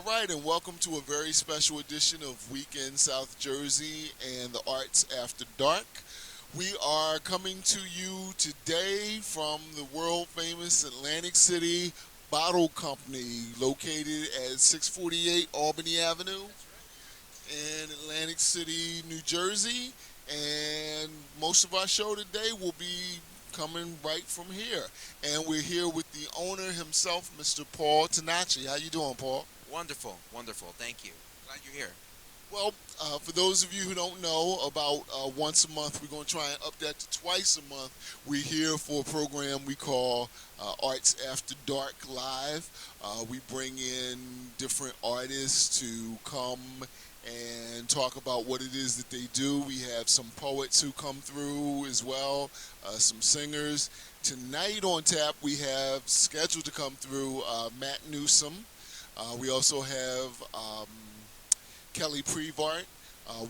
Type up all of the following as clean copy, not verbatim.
right, and welcome to a very special edition of Weekend South Jersey and the Arts After Dark. We are coming to you today from the world famous Atlantic City Bottle Company, located at 648 Albany Avenue in Atlantic City, New Jersey. And most of our show today will be coming right from here. And we're here with the owner himself, Mr. Paul Tonacci. How you doing, Paul? Wonderful, wonderful. Thank you. Glad you're here. Well, for those of you who don't know, about once a month, we're going to try and up that to twice a month. We're here for a program we call Arts After Dark Live. We bring in different artists to come and talk about what it is that they do. We have some poets who come through as well, some singers. Tonight on tap, we have scheduled to come through Matt Newsom. We also have Kelly Prevart,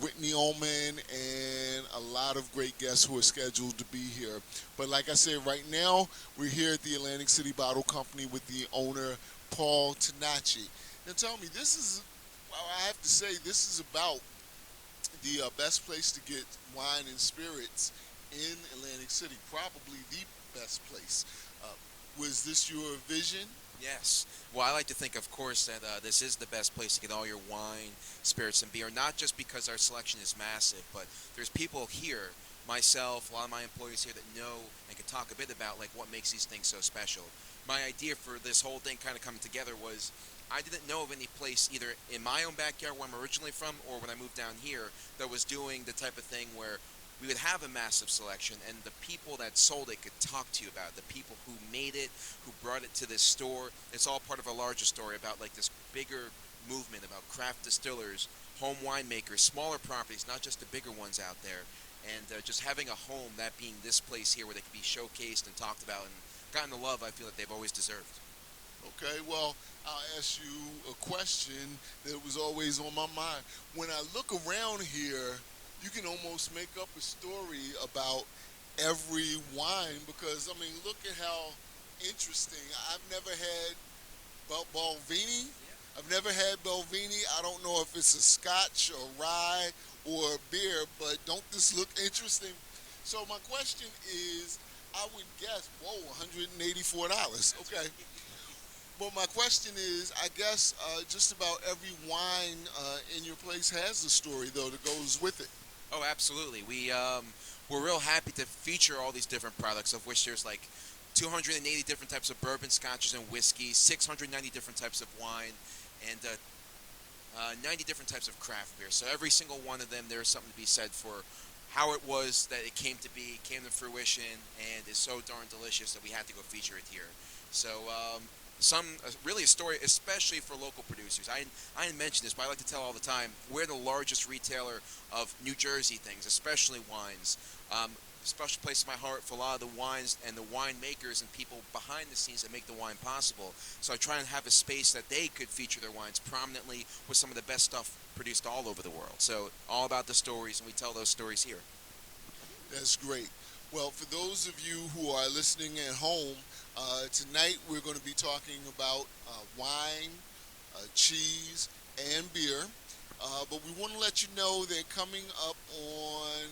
Whitney Ullman, and a lot of great guests who are scheduled to be here. But like I said, right now, we're here at the Atlantic City Bottle Company with the owner, Paul Tonacci. Now tell me, I have to say, this is about the best place to get wine and spirits in Atlantic City, probably the best place. Was this your vision? Yes. Well, I like to think, of course, that this is the best place to get all your wine, spirits, and beer. Not just because our selection is massive, but there's people here, myself, a lot of my employees here that know and can talk a bit about like what makes these things so special. My idea for this whole thing kind of coming together was I didn't know of any place either in my own backyard where I'm originally from or when I moved down here that was doing the type of thing where we would have a massive selection and the people that sold it could talk to you about it. The people who made it, who brought it to this store. It's all part of a larger story about like this bigger movement about craft distillers, home winemakers, smaller properties, not just the bigger ones out there. And just having a home, that being this place here where they can be showcased and talked about and gotten the love I feel that they've always deserved. Okay, well, I'll ask you a question that was always on my mind. When I look around here, you can almost make up a story about every wine because, I mean, look at how interesting. I've never had Balvenie. I've never had Belvini. I don't know if it's a scotch or rye or a beer, but don't this look interesting? So my question is, I would guess, whoa, $184. Okay. Well, my question is, I guess just about every wine in your place has a story, though, that goes with it. Oh, absolutely. We're real happy to feature all these different products, of which there's like 280 different types of bourbon, scotches, and whiskey, 690 different types of wine, and 90 different types of craft beer. So every single one of them, there's something to be said for how it was that it came to be, came to fruition, and is so darn delicious that we had to go feature it here. So really a story, especially for local producers. I didn't mention this, but I like to tell all the time, we're the largest retailer of New Jersey things, especially wines. Special place in my heart for a lot of the wines and the winemakers and people behind the scenes that make the wine possible. So I try and have a space that they could feature their wines prominently with some of the best stuff produced all over the world. So all about the stories, and we tell those stories here. That's great. Well, for those of you who are listening at home, tonight we're going to be talking about wine, cheese, and beer. But we want to let you know that coming up on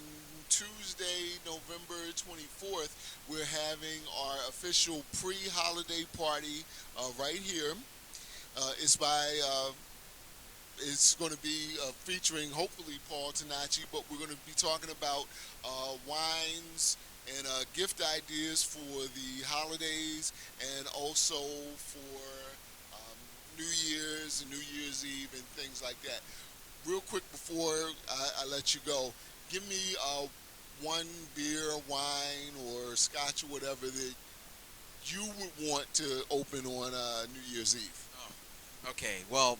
Tuesday, November 24th, we're having our official pre-holiday party right here. It's by it's going to be featuring hopefully Paul Tonacci, but we're going to be talking about wines and gift ideas for the holidays and also for New Year's and New Year's Eve and things like that. Real quick before I let you go, give me one beer, wine, or scotch or whatever that you would want to open on New Year's Eve. Oh, okay. Well,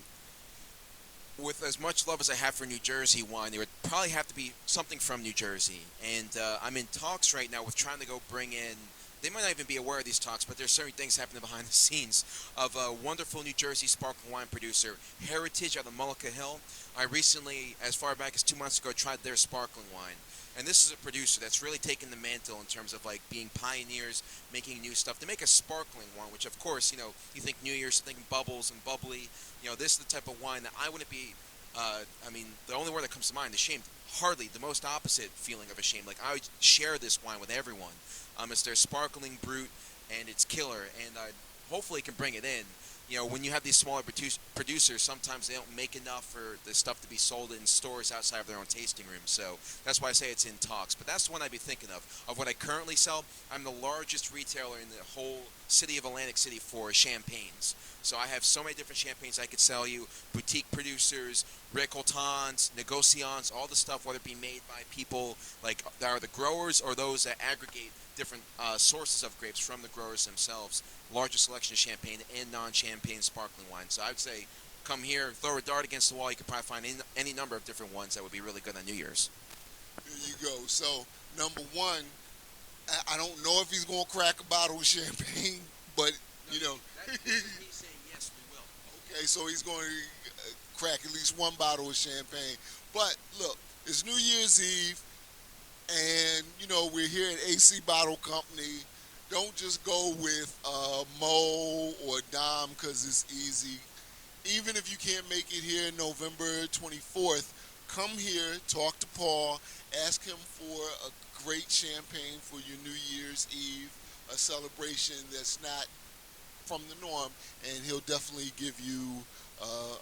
with as much love as I have for New Jersey wine, there would probably have to be something from New Jersey. And I'm in talks right now with trying to go bring in, they might not even be aware of these talks, but there's certain things happening behind the scenes of a wonderful New Jersey sparkling wine producer, Heritage out of Mullica Hill. I recently, as far back as 2 months ago, tried their sparkling wine. And this is a producer that's really taken the mantle in terms of like being pioneers, making new stuff. To make a sparkling one, which of course, you think New Year's, thinking bubbles and bubbly. This is the type of wine that I wouldn't be. I mean, the only word that comes to mind is shame. Hardly the most opposite feeling of ashamed. Like I would share this wine with everyone. It's their sparkling brut, and it's killer. And hopefully can bring it in. When you have these smaller producers, sometimes they don't make enough for the stuff to be sold in stores outside of their own tasting rooms. So that's why I say it's in talks. But that's the one I'd be thinking of. Of what I currently sell, I'm the largest retailer in the whole city of Atlantic City for champagnes. So I have so many different champagnes I could sell you. Boutique producers, récoltants, négociants, all the stuff, whether it be made by people like that are the growers or those that aggregate different sources of grapes from the growers themselves. Largest selection of champagne and non-champagne sparkling wine. So I would say, come here, throw a dart against the wall. You could probably find any number of different ones that would be really good on New Year's. There you go. So number one, I don't know if he's gonna crack a bottle of champagne, but you know. He's saying yes, we will. Okay, so he's going to crack at least one bottle of champagne. But look, it's New Year's Eve, and we're here at AC Bottle Company. Don't just go with Mo or Dom because it's easy. Even if you can't make it here November 24th, come here, talk to Paul, ask him for a great champagne for your New Year's Eve, a celebration that's not from the norm, and he'll definitely give you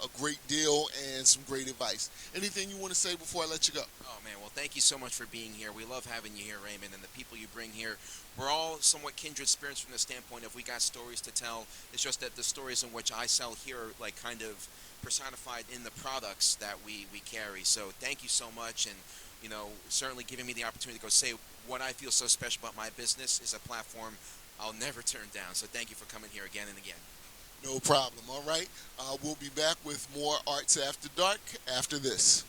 a great deal and some great advice. Anything you want to say before I let you go? Oh man, well thank you so much for being here. We love having you here, Raymond, and the people you bring here. We're all somewhat kindred spirits from the standpoint of we got stories to tell. It's just that the stories in which I sell here are like kind of personified in the products that we carry. So thank you so much, and certainly giving me the opportunity to go say what I feel so special about my business is a platform I'll never turn down. So thank you for coming here again and again. No problem. All right. We'll be back with more Arts After Dark after this.